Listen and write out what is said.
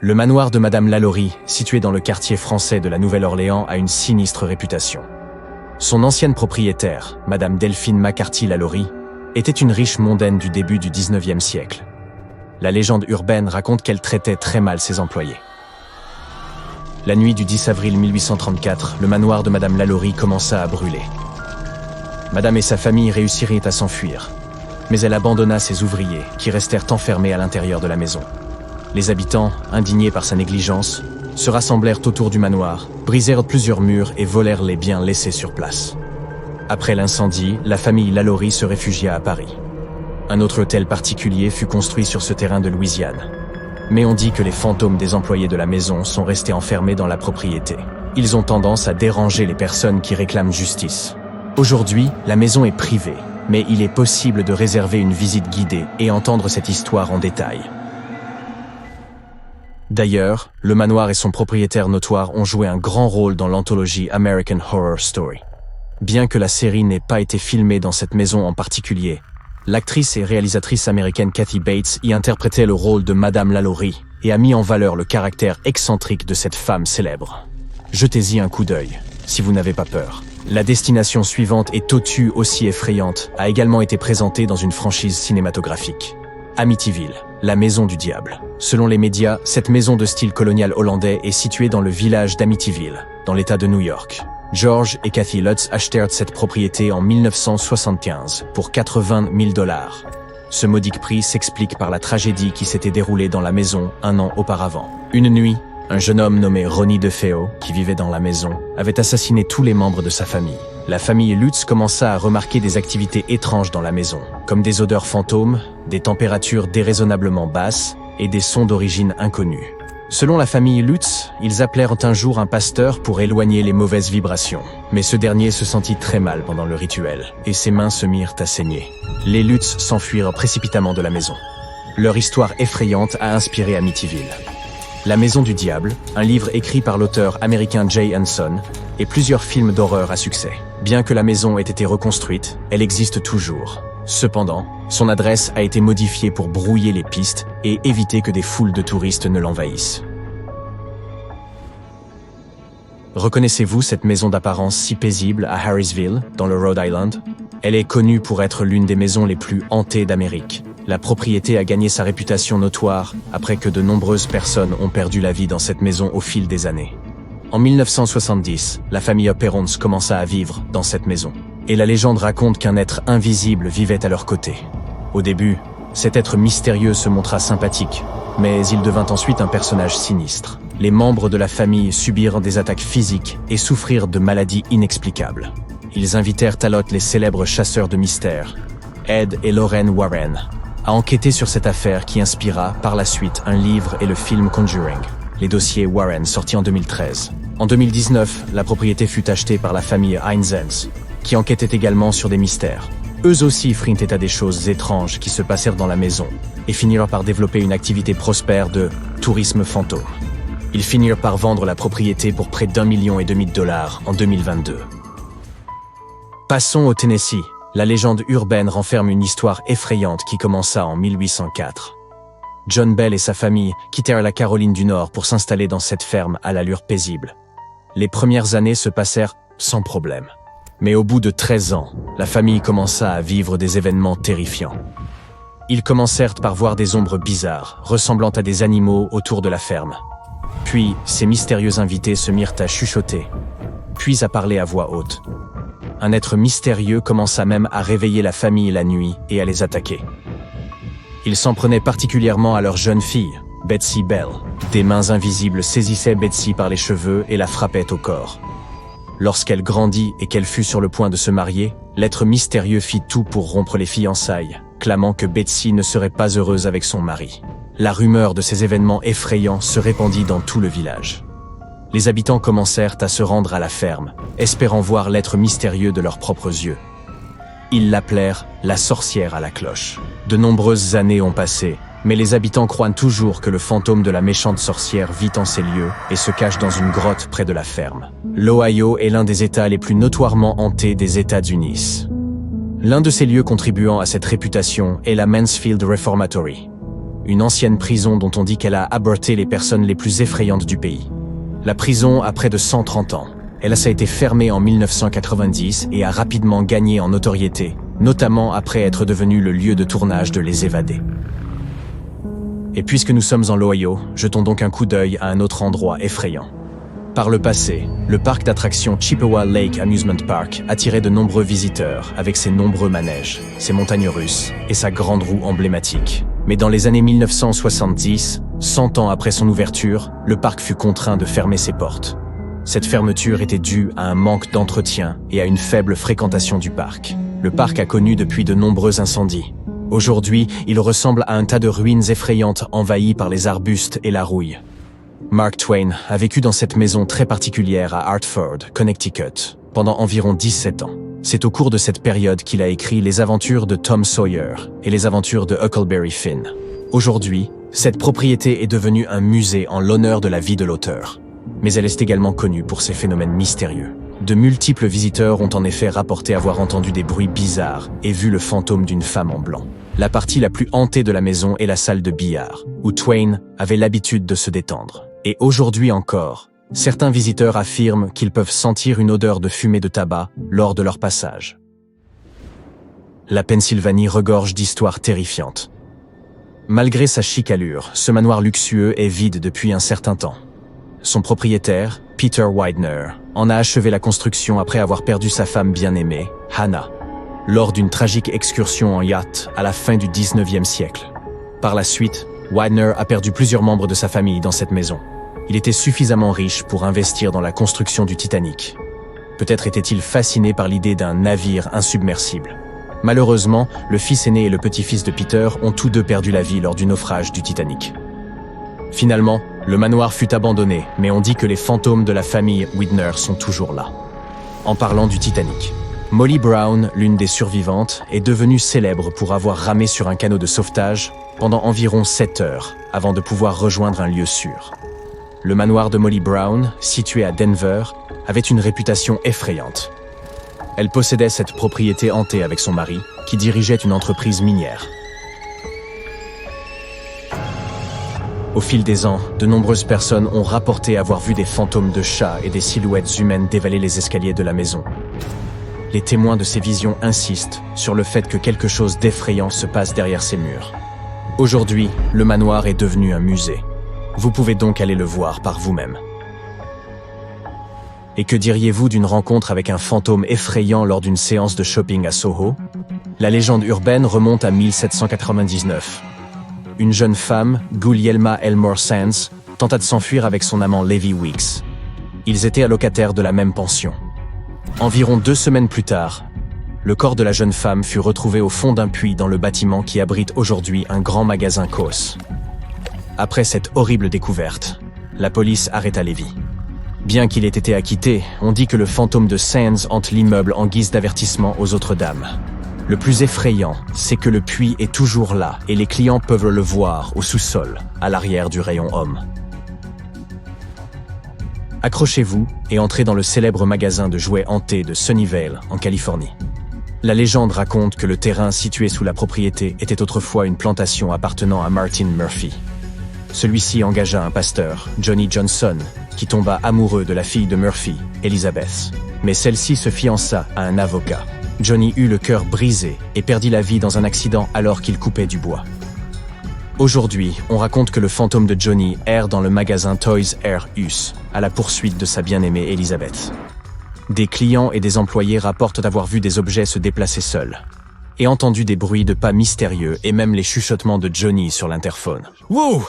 Le manoir de Madame Lalaurie, situé dans le quartier français de la Nouvelle-Orléans, a une sinistre réputation. Son ancienne propriétaire, Madame Delphine McCarthy Lalaurie, était une riche mondaine du début du XIXe siècle. La légende urbaine raconte qu'elle traitait très mal ses employés. La nuit du 10 avril 1834, le manoir de Madame Lalaurie commença à brûler. Madame et sa famille réussirent à s'enfuir, mais elle abandonna ses ouvriers, qui restèrent enfermés à l'intérieur de la maison. Les habitants, indignés par sa négligence, se rassemblèrent autour du manoir, brisèrent plusieurs murs et volèrent les biens laissés sur place. Après l'incendie, la famille Lalaurie se réfugia à Paris. Un autre hôtel particulier fut construit sur ce terrain de Louisiane. Mais on dit que les fantômes des employés de la maison sont restés enfermés dans la propriété. Ils ont tendance à déranger les personnes qui réclament justice. Aujourd'hui, la maison est privée, mais il est possible de réserver une visite guidée et entendre cette histoire en détail. D'ailleurs, le manoir et son propriétaire notoire ont joué un grand rôle dans l'anthologie American Horror Story. Bien que la série n'ait pas été filmée dans cette maison en particulier, l'actrice et réalisatrice américaine Kathy Bates y interprétait le rôle de Madame Lalaurie et a mis en valeur le caractère excentrique de cette femme célèbre. Jetez-y un coup d'œil, si vous n'avez pas peur. La destination suivante et totue aussi effrayante a également été présentée dans une franchise cinématographique. Amityville, la maison du diable. Selon les médias, cette maison de style colonial hollandais est située dans le village d'Amityville, dans l'État de New York. George et Kathy Lutz achetèrent cette propriété en 1975 pour 80 000 $. Ce modique prix s'explique par la tragédie qui s'était déroulée dans la maison un an auparavant. Une nuit, un jeune homme nommé Ronnie DeFeo, qui vivait dans la maison, avait assassiné tous les membres de sa famille. La famille Lutz commença à remarquer des activités étranges dans la maison, comme des odeurs fantômes, des températures déraisonnablement basses et des sons d'origine inconnue. Selon la famille Lutz, ils appelèrent un jour un pasteur pour éloigner les mauvaises vibrations. Mais ce dernier se sentit très mal pendant le rituel, et ses mains se mirent à saigner. Les Lutz s'enfuirent précipitamment de la maison. Leur histoire effrayante a inspiré Amityville. La Maison du Diable, un livre écrit par l'auteur américain Jay Hanson, et plusieurs films d'horreur à succès. Bien que la maison ait été reconstruite, elle existe toujours. Cependant, son adresse a été modifiée pour brouiller les pistes et éviter que des foules de touristes ne l'envahissent. Reconnaissez-vous cette maison d'apparence si paisible à Harrisville, dans le Rhode Island? Elle est connue pour être l'une des maisons les plus hantées d'Amérique. La propriété a gagné sa réputation notoire après que de nombreuses personnes ont perdu la vie dans cette maison au fil des années. En 1970, la famille Perrons commença à vivre dans cette maison. Et la légende raconte qu'un être invisible vivait à leur côté. Au début, cet être mystérieux se montra sympathique, mais il devint ensuite un personnage sinistre. Les membres de la famille subirent des attaques physiques et souffrirent de maladies inexplicables. Ils invitèrent alors les célèbres chasseurs de mystères, Ed et Lorraine Warren, à enquêter sur cette affaire qui inspira par la suite un livre et le film Conjuring, les dossiers Warren sortis en 2013. En 2019, la propriété fut achetée par la famille Heinzens, qui enquêtait également sur des mystères. Eux aussi firent état des choses étranges qui se passèrent dans la maison et finirent par développer une activité prospère de tourisme fantôme. Ils finirent par vendre la propriété pour près d'1,5 million $ en 2022. Passons au Tennessee. La légende urbaine renferme une histoire effrayante qui commença en 1804. John Bell et sa famille quittèrent la Caroline du Nord pour s'installer dans cette ferme à l'allure paisible. Les premières années se passèrent sans problème. Mais au bout de 13 ans, la famille commença à vivre des événements terrifiants. Ils commencèrent par voir des ombres bizarres, ressemblant à des animaux autour de la ferme. Puis, ces mystérieux invités se mirent à chuchoter, puis à parler à voix haute. Un être mystérieux commença même à réveiller la famille la nuit et à les attaquer. Ils s'en prenaient particulièrement à leur jeune fille, Betsy Bell. Des mains invisibles saisissaient Betsy par les cheveux et la frappaient au corps. Lorsqu'elle grandit et qu'elle fut sur le point de se marier, l'être mystérieux fit tout pour rompre les fiançailles, clamant que Betsy ne serait pas heureuse avec son mari. La rumeur de ces événements effrayants se répandit dans tout le village. Les habitants commencèrent à se rendre à la ferme, espérant voir l'être mystérieux de leurs propres yeux. Ils l'appelèrent la sorcière à la cloche. De nombreuses années ont passé, mais les habitants croient toujours que le fantôme de la méchante sorcière vit en ces lieux et se cache dans une grotte près de la ferme. L'Ohio est l'un des États les plus notoirement hantés des États-Unis. L'un de ces lieux contribuant à cette réputation est la Mansfield Reformatory. une ancienne prison dont on dit qu'elle a abreuvé les personnes les plus effrayantes du pays. La prison a près de 130 ans. Elle a été fermée en 1990 et a rapidement gagné en notoriété, notamment après être devenue le lieu de tournage de Les Évadés. Et puisque nous sommes en l'Ohio, jetons donc un coup d'œil à un autre endroit effrayant. Par le passé, le parc d'attractions Chippewa Lake Amusement Park attirait de nombreux visiteurs avec ses nombreux manèges, ses montagnes russes et sa grande roue emblématique. Mais dans les années 1970, 100 ans après son ouverture, le parc fut contraint de fermer ses portes. Cette fermeture était due à un manque d'entretien et à une faible fréquentation du parc. Le parc a connu depuis de nombreux incendies. Aujourd'hui, il ressemble à un tas de ruines effrayantes envahies par les arbustes et la rouille. Mark Twain a vécu dans cette maison très particulière à Hartford, Connecticut, pendant environ 17 ans. C'est au cours de cette période qu'il a écrit Les aventures de Tom Sawyer et Les aventures de Huckleberry Finn. Aujourd'hui, cette propriété est devenue un musée en l'honneur de la vie de l'auteur. Mais elle est également connue pour ses phénomènes mystérieux. De multiples visiteurs ont en effet rapporté avoir entendu des bruits bizarres et vu le fantôme d'une femme en blanc. La partie la plus hantée de la maison est la salle de billard, où Twain avait l'habitude de se détendre. Et aujourd'hui encore, certains visiteurs affirment qu'ils peuvent sentir une odeur de fumée de tabac lors de leur passage. La Pennsylvanie regorge d'histoires terrifiantes. Malgré sa chic allure, ce manoir luxueux est vide depuis un certain temps. Son propriétaire, Peter Widener, en a achevé la construction après avoir perdu sa femme bien-aimée, Hannah, lors d'une tragique excursion en yacht à la fin du 19e siècle. Par la suite, Widener a perdu plusieurs membres de sa famille dans cette maison. Il était suffisamment riche pour investir dans la construction du Titanic. Peut-être était-il fasciné par l'idée d'un navire insubmersible. Malheureusement, le fils aîné et le petit-fils de Peter ont tous deux perdu la vie lors du naufrage du Titanic. Finalement, le manoir fut abandonné, mais on dit que les fantômes de la famille Widener sont toujours là. En parlant du Titanic, Molly Brown, l'une des survivantes, est devenue célèbre pour avoir ramé sur un canot de sauvetage pendant environ 7 heures avant de pouvoir rejoindre un lieu sûr. Le manoir de Molly Brown, situé à Denver, avait une réputation effrayante. Elle possédait cette propriété hantée avec son mari, qui dirigeait une entreprise minière. Au fil des ans, de nombreuses personnes ont rapporté avoir vu des fantômes de chats et des silhouettes humaines dévaler les escaliers de la maison. Les témoins de ces visions insistent sur le fait que quelque chose d'effrayant se passe derrière ces murs. Aujourd'hui, le manoir est devenu un musée. Vous pouvez donc aller le voir par vous-même. Et que diriez-vous d'une rencontre avec un fantôme effrayant lors d'une séance de shopping à Soho? La légende urbaine remonte à 1799. Une jeune femme, Gulielma Elmore Sands, tenta de s'enfuir avec son amant Levi Weeks. Ils étaient allocataires de la même pension. Environ 2 semaines plus tard, le corps de la jeune femme fut retrouvé au fond d'un puits dans le bâtiment qui abrite aujourd'hui un grand magasin Koss. Après cette horrible découverte, la police arrêta Levi. Bien qu'il ait été acquitté, on dit que le fantôme de Sands hante l'immeuble en guise d'avertissement aux autres dames. Le plus effrayant, c'est que le puits est toujours là et les clients peuvent le voir au sous-sol, à l'arrière du rayon homme. Accrochez-vous et entrez dans le célèbre magasin de jouets hantés de Sunnyvale, en Californie. La légende raconte que le terrain situé sous la propriété était autrefois une plantation appartenant à Martin Murphy. Celui-ci engagea un pasteur, Johnny Johnson, qui tomba amoureux de la fille de Murphy, Elizabeth. Mais celle-ci se fiança à un avocat. Johnny eut le cœur brisé et perdit la vie dans un accident alors qu'il coupait du bois. Aujourd'hui, on raconte que le fantôme de Johnny erre dans le magasin Toys R Us, à la poursuite de sa bien-aimée Elizabeth. Des clients et des employés rapportent avoir vu des objets se déplacer seuls, et entendu des bruits de pas mystérieux et même les chuchotements de Johnny sur l'interphone. « Wow!